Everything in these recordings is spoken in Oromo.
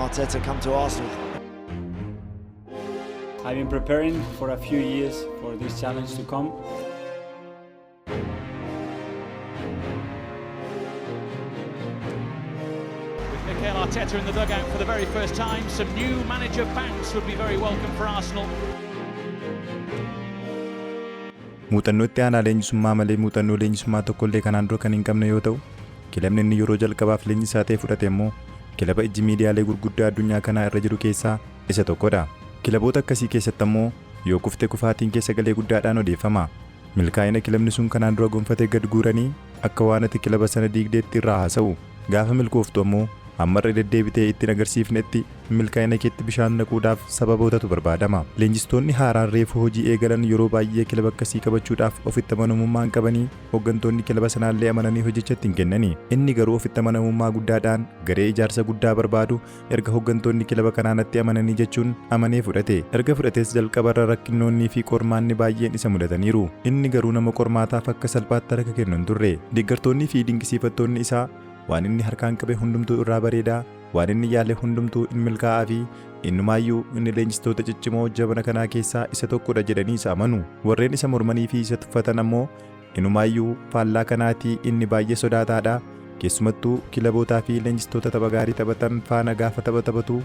Arteettaa come to Arsenal? I've been preparing for a few years for this challenge to come. Arteettaa in the dugout for the very first time. Some new manager bounce would be very welcome for Arsenal. Muuxannootti aanaa leenjisummaa malee muuxannoo leenjisummaa tokkollee kanaan dura kan hin qabne yoo ta'u, kilabni inni yeroo jalqabaaf leenjisaa ta'e fudhate immoo kilaba ijji miidiyaalee gurguddaa addunyaa kanaa irra jiru keessaa isa tokkodha. Kilaboota akkasii keessatti immoo yoo kufte kufaatiin keessa galee guddaadhaan odeeffama. Milkaa'ina kilabni sun kanaan dura gonfatee gad guuranii akka waan ati kilaba sana diigdeetti irraa haasa'u. Gaafa milkooftu ammoo ammarra deddeebitee ittiin agarsiifnetti milkaa'ina keetti bishaan naquudhaaf sababootatu barbaadama. Leenjistoonni haaraan reefu hojii eegalan yeroo baay'ee kilaba akkasii qabachuudhaaf ofitti amanamummaan qabanii hooggantoonni kilaba sanaallee amananii hojichatti hin kennani. Inni garuu ofitti amanamummaa guddaadhaan garee ijaarsa guddaa barbaadu erga hooggantoonni kilaba kanaanatti amananii jechuun amanee fudhate. Erga fudhatees jalqabarra rakkinnoonnii fi qormaanni baay'een isa mudataniiru. Inni garuu nama qormaataaf akka salphaatti harka kennu hin turre. Deeggartoonnii fi dinqisiifattoonni isaa waan inni harkaan qabe hundumtuu irraa bareedaa, waan inni yaale hundumtuu in milkaa'aa fi innumaayyuu inni leenjistoota ciccimoo jabana kanaa keessaa isa tokkodha jedhanii isa amanu. Warreen isa mormanii fi isa tuffatan ammoo innumaayyuu faallaa kanaatii inni baay'ee sodaataadha. Keessumattuu kilabootaa fi leenjistoota tapha gaarii taphatan faana gaafa taphatu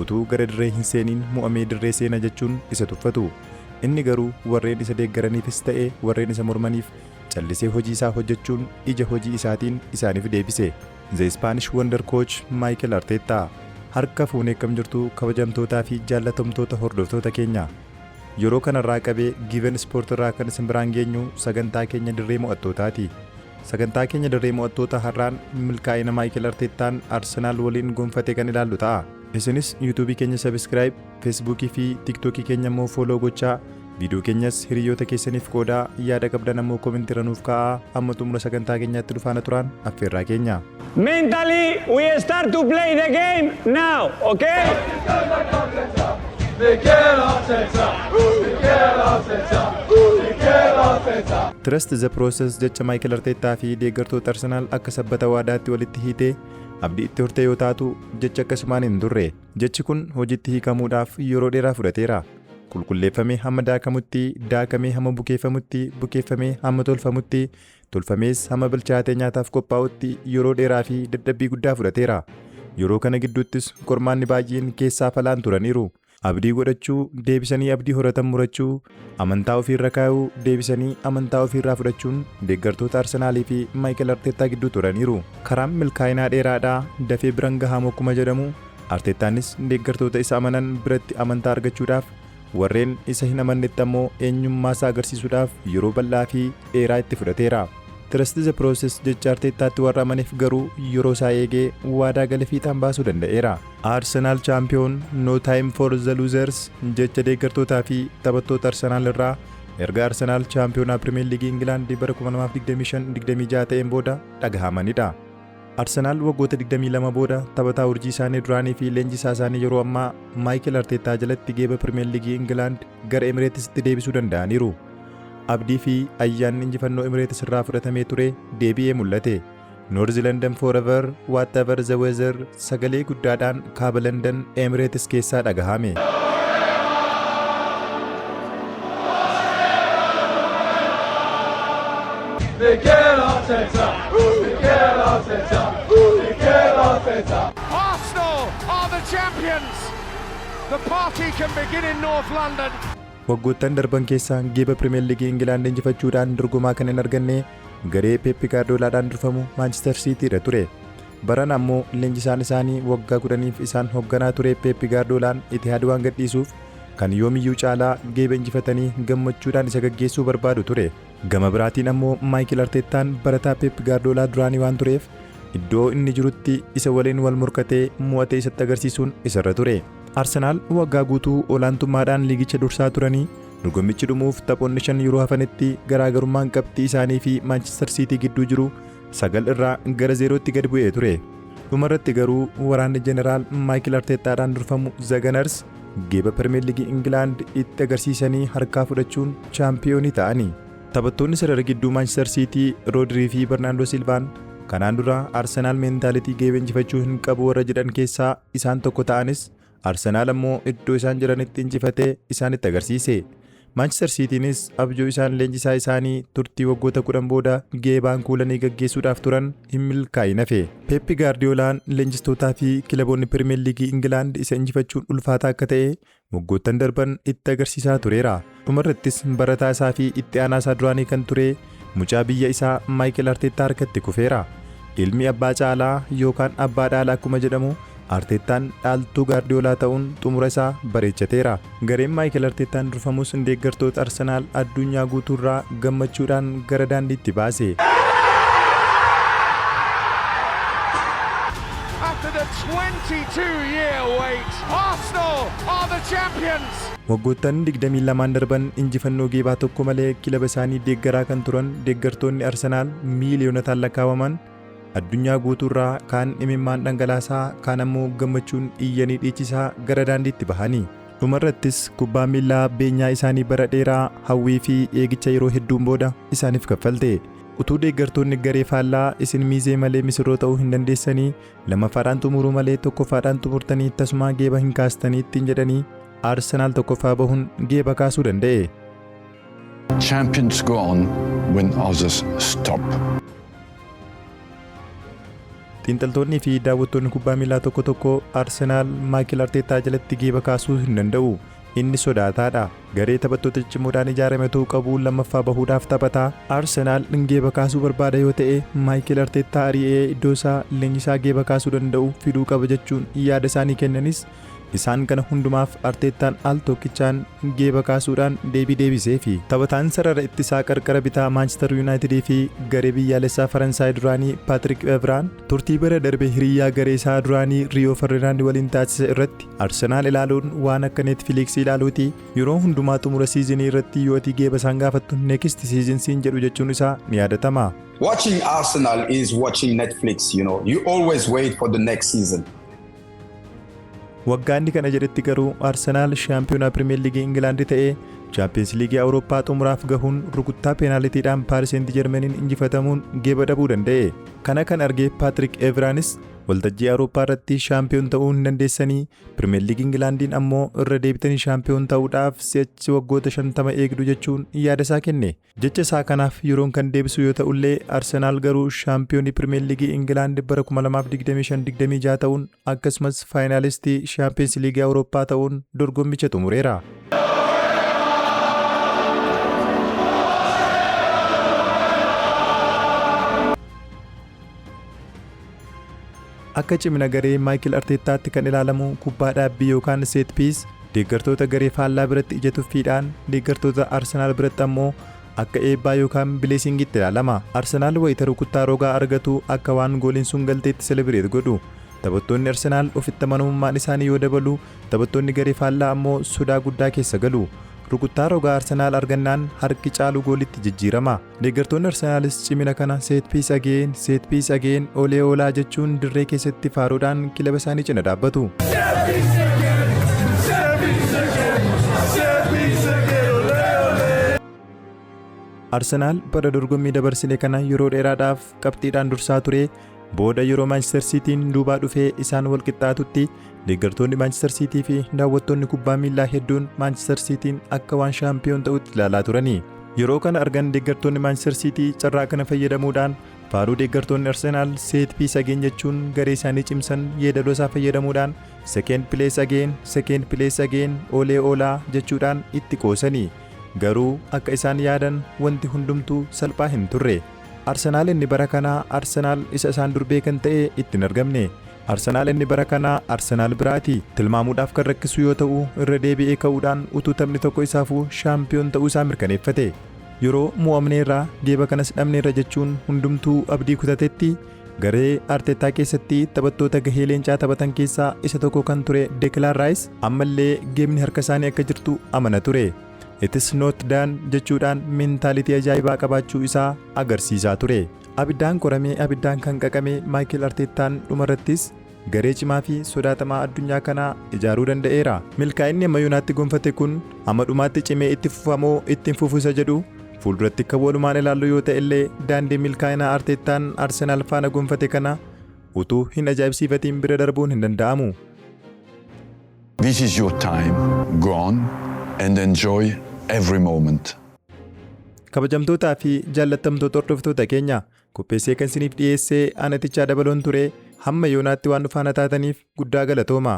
utuu gara dirree hin seeniin mo'amee dirree seena jechuun isa tuffatu. Inni garuu warreen isa deeggaraniifis ta'e warreen isa mormaniif callisee hojii isaa hojjechuun ija hojii isaatiin isaaniif deebise. The Spanish Wonder Coach Mikel Arteettaa. Harka fuunee akkam jirtu kabajamtootaa fi jaallatamtoota hordoftoota keenya. Yeroo kanarraa qabee Given Sport irraa kan isin biraan geenyu sagantaa keenya Dirree Mo'attootaati. Sagantaa keenya Dirree Mo'attoota har'aan milkaa'ina Mikel Arteettaan Arsenaal waliin gonfate kan ilaallu ta'a. Isinis YouTube keenya subscribe, Facebook fi TikTok keenya immoo follow gochaa. Viidiyoo keenyas hiriyoota keessaniif qoodaa, yaada qabdan ammoo komentii nuuf kaa'aa. Amma xumura sagantaa keenyaatti dhufaana turan affeerraa keenya. Mentally, we start to play the game now, okay? Trust the process jecha Mikel Arteettaa fi deeggartoota Arsenaal akka sabbata waadaatti walitti hiitee abdii itti hortee yoo taatu jecha akkasumaan hin turre. Jechi kun hojiitti hiikamuudhaaf yeroo dheeraa fudhateera. Qulqulleeffamee hamma daakamutti, daakamee hamma bukeeffamutti, bukeeffamee hamma tolfamutti, tolfamees hamma bilchaatee nyaataaf qophaa'utti yeroo dheeraa fi dadhabbii guddaa fudhateera. Yeroo kana gidduuttis qormaanni baay'een keessaa falaan turaniiru. Abdii godhachuu, deebisanii abdii horatan murachuu, amantaa ofiirra kaa'uu, deebisanii amantaa ofiirraa fudhachuun deeggartoota Arsenaalii fi Mikel Arteettaa gidduu turaniiru. Karaan milkaa'inaa dheeraadhaa dafee biraan gahamu akkuma jedhamu, Arteettaanis deeggartoota isa amanan biratti amantaa argachuudhaaf warreen isa hin amannetti ammoo eenyummaa isaa agarsiisuudhaaf yeroo bal'aa fi dheeraa itti fudhateera. Trust the process jecha Arteettaatti warra amaniif garuu yeroo isaa eegee waadaa gale fiixaan baasuu danda'eera. Arsenaal champion, no time for the losers jecha deeggartootaa fi taphattoota Arsenaal irraa erga Arsenaal chaampiyoonaa Pirimeer Liigii Ingilaandii bara 2025-26 ta'een booda dhagahamanidha. Arsenaal waggoota 22 booda taphataa urjii isaanii duraanii fi leenjisaa isaanii yeroo ammaa Mikel Arteettaa jalatti geeba Pirimeer Liigii Ingilaand gara Emireetisitti deebisuu danda'aniiru. Abdii fi ayyaanni injifannoo Emireetis irraa fudhatamee ture deebi'ee mul'ate. North London forever, whatever the weather sagalee guddaadhaan kaaba London Emireetis keessaa dhagahame. Arsenal are the champions. The party can begin in North London. Waggoottan darban keessaa geeba Pirimeer Liigii Ingilaand injifachuudhaan dorgomaa kan hin arganne garee Pep Guardiolaadhaan durfamu Manchester City irra ture. Baran ammoo leenjisaan isaanii waggaa 10f isaan hoogganaa ture Pep Guardiolaan Itihaad waan gadhiisuuf kan yoomiyyuu caalaa geeba injifatanii gammachuudhaan isa gaggeessuu barbaadu ture. Gama biraatiin ammoo Mikel Arteettaan barataa Pep Guardiolaa duraanii waan tureef iddoo inni jirutti isa waliin wal morkatee mo'atee isatti agarsiisuun isarra ture. Arsenaal waggaa guutuu olaantummaadhaan liigicha dursaa turanii dorgommichi dhumuuf taphoonni 5 yeroo hafanitti garaagarummaan qabxii isaanii fi Manchester City gidduu jiru 9 irraa gara 0tti gad bu'ee ture. Dhumarratti garuu waraanni jeneraal Mikel Arteettaadhaan durfamu The Gunners geeba Pirimeer Liigii Ingilaand itti agarsiisanii harkaa fudhachuun chaampiyoonii ta'anii. Taphattoonni sarara gidduu Manchester City Rodri fi Bernardo Silvaan Kanaan dura Arsenaal meentaalitii geeba injifachuu hin qabu warra jedhan keessaa isaan tokko ta'anis Arsenaal ammoo iddoo isaan jiranitti injifatee isaanitti agarsiise. Manchester Citynis abjuu isaan leenjisaa isaanii turtii waggoota 10 booda geebaan kuulanii gaggeessuudhaaf turan hin milkaa'in hafe. Pep Guardiolaan leenjistootaa fi kilaboonni Premier League England isa injifachuun ulfaataa akka ta'e waggoottan darban itti agarsiisaa tureera. Dhumarrattis barataa isaa fi itti aanaa isaa duraanii kan ture mucaa biyya isaa Michael Arteettaa harkatti kufeera. Ilmi abbaa caalaa yookaan abbaa dhaalaa akkuma jedhamu Arteettaan dhaaltuu Guardiolaa ta'uun xumura isaa bareechateera. Gareen Michael Arteettaan durfamus deeggartoota Arsenaal addunyaa guutuurraa gammachuudhaan gara daandiitti baase. After the 22-year wait, Arsenal are the champions. Waggoottan 22 darban injifannoo geebaa tokko malee kilaba isaanii deeggaraa kan turan deeggartoonni Arsenaal miiliyoonotaan lakkaa'aman addunyaa guutuurraa kaan imimmaan dhangalaasaa kaan ammoo gammachuun iyyanii dhiichisaa gara daandiitti bahanii. Dhumarrattis kubbaa miilaa beenyaa isaanii bara dheeraa hawwii fi eegicha yeroo hedduun booda isaaniif kaffalte. Utuu deeggartoonni garee faallaa isin miizee malee misirroo ta'uu hin dandeessanii lammaffaadhaan xumuruu malee tokkoffaadhaan xumurtanii tasumaa geeba hin kaastanii ittiin jedhanii Arsenaal tokkoffaa bahuun geeba kaasuu danda'e. Champions go on when others stop. Xiinxaltoonni fi daawwattoonni kubbaa miilaa tokko tokko Arsenaal Michael Arteettaa jalatti geeba kaasuu hin danda'u. Inni sodaataadha. Garee taphattoota cicciimoodhaan ijaarame ta'uu qabu lammaffaa bahuudhaaf taphataa. Arsenaal geeba kaasuu barbaada yoo ta'e Michael Arteettaa ari'ee iddoo isaa leenjisaa geeba kaasuu danda'u fiduu qaba jechuun yaada isaanii kennanis isaan kana hundumaaf Arteettaan al tokkichaan geeba kaasuudhaan deebii deebisee fi taphataan sarara ittisaa qarqara bitaa Manchester United fi garee biyyaalessaa Faransaay duraanii Patrick Evran turtii bara darbe hiriyaa garee isaa duraanii Rio Ferdinand waliin taasise irratti Arsenaal ilaaluun waan akka Netflix ilaaluuti yeroo hundumaa xumura siizinii irratti yoo ati geeba isaan gaafattu next season siin jedhu jechuun isaa ni yaadatama. Watching Arsenal is watching Netflix, you always wait for the next season. Waggaanni kana jedhetti garuu Arsenaal shaampiyoonaa Premier League England ta'ee Champions League Awurooppaa xumuraaf gahuun rukuttaa peenaalitiidhaan Paris Saint-Germainin injifatamuun geeba dhabuu danda'e. Kana kan argee Patrick Evranis waltajjii Awurooppaa irratti shaampiyoon ta'uu hin dandeessanii Premier League Englandiin ammoo irra deebitanii shaampiyoon ta'uudhaaf si'achi waggoota 50 eegdu jechuun yaada isaa kenne. Jecha isaa kanaaf yeroon kan deebisu yoo ta'ullee Arsenaal garuu shaampiyoonii Premier League England bara 2025-26 ta'uun akkasumas faayinaalistii Champions League Awurooppaa ta'uun dorgommicha xumureera. Akka cimina garee Michael Arteettaatti kan ilaalamu kubbaa dhaabbii yookaan set piece deeggartoota garee faallaa biratti ija tuffiidhaan deeggartoota Arsenaal biratti ammoo akka eebbaa yookaan bileesingitti ilaalama. Arsenaal wayita rukuttaa rogaa argatu akka waan gooliin sun galteetti selebireet godhu. Taphattoonni Arsenaal ofitti amanamummaan isaanii yoo dabalu taphattoonni garee faallaa ammoo sodaa guddaa keessa galu. Rukuttaa rogaa Arsenaal argannaan harki caalu goolitti jijjiirama. Deeggartoonni Arsenaalis cimina kana set piece again olee oolaa jechuun dirree keessatti faaruudhaan kilaba isaanii cina dhaabbatu. Arsenaal bara dorgommii dabarsine kana yeroo dheeraadhaaf qabxiidhaan dursaa ture. Booda yeroo Manchester Cityin duubaa dhufee isaan wal qixxaatutti deeggartoonni Manchester City fi daawwattoonni kubbaa miilaa hedduun Manchester Cityin akka waan shaampiyoon ta'utti ilaalaa turani. Yeroo kana argan deeggartoonni Manchester City carraa kana fayyadamuudhaan faaruu deeggartoonni Arsenaal set piece again jechuun garee isaanii cimsan yeedaloo isaa fayyadamuudhaan second place again olee oolaa jechuudhaan itti qoosanii. Garuu akka isaan yaadan wanti hundumtuu salphaa hin turre. Arsenaal inni bara kanaa Arsenaal isa isaan durbee kan ta'e ittiin argamne. Arsenaal inni bara kanaa Arsenaal biraati. Tilmaamuudhaaf kan rakkisu yoo ta'u irra deebi'ee ka'uudhaan utuu taphni tokko isaafuu shaampiyoon ta'uu isaa mirkaneeffate. Yeroo mo'amneerraa geeba kanas dhabneerra jechuun hundumtuu abdii kutatetti garee Arteettaa keessatti taphattoota gahee leencaa taphatan keessaa isa tokko kan ture Declan Rice ammallee geemni harka isaanii akka jirtu amana ture. It is not done jechuudhaan meentaalitii ajaa'ibaa qabaachuu isaa agarsiisaa ture. Abiddaan qoramee abiddaan kan qaqame Michael Arteettaan dhumarrattis garee cimaa fi sodaatamaa addunyaa kanaa ijaaruu danda'eera. Milkaa'inni amma yoonaatti gonfate kun amma dhumaatti cimee itti fufamoo ittiin fufuusa jedhu fuulduratti akka walumaan ilaallu yoo ta'e illee daandii milkaa'inaa Arteettaan Arsenaal faana gonfate kana utuu hin ajaa'ibsiifatiin bira darbuun hin danda'amu. This is your time. Go on and enjoy every moment. Kabajamtootaa fi jaallattamtoota hordoftoota keenya qopheessee kan isiniif dhiyeessee anatichaa dabaloon ture hamma yoonaatti waan dhufaana taataniif guddaa galatooma.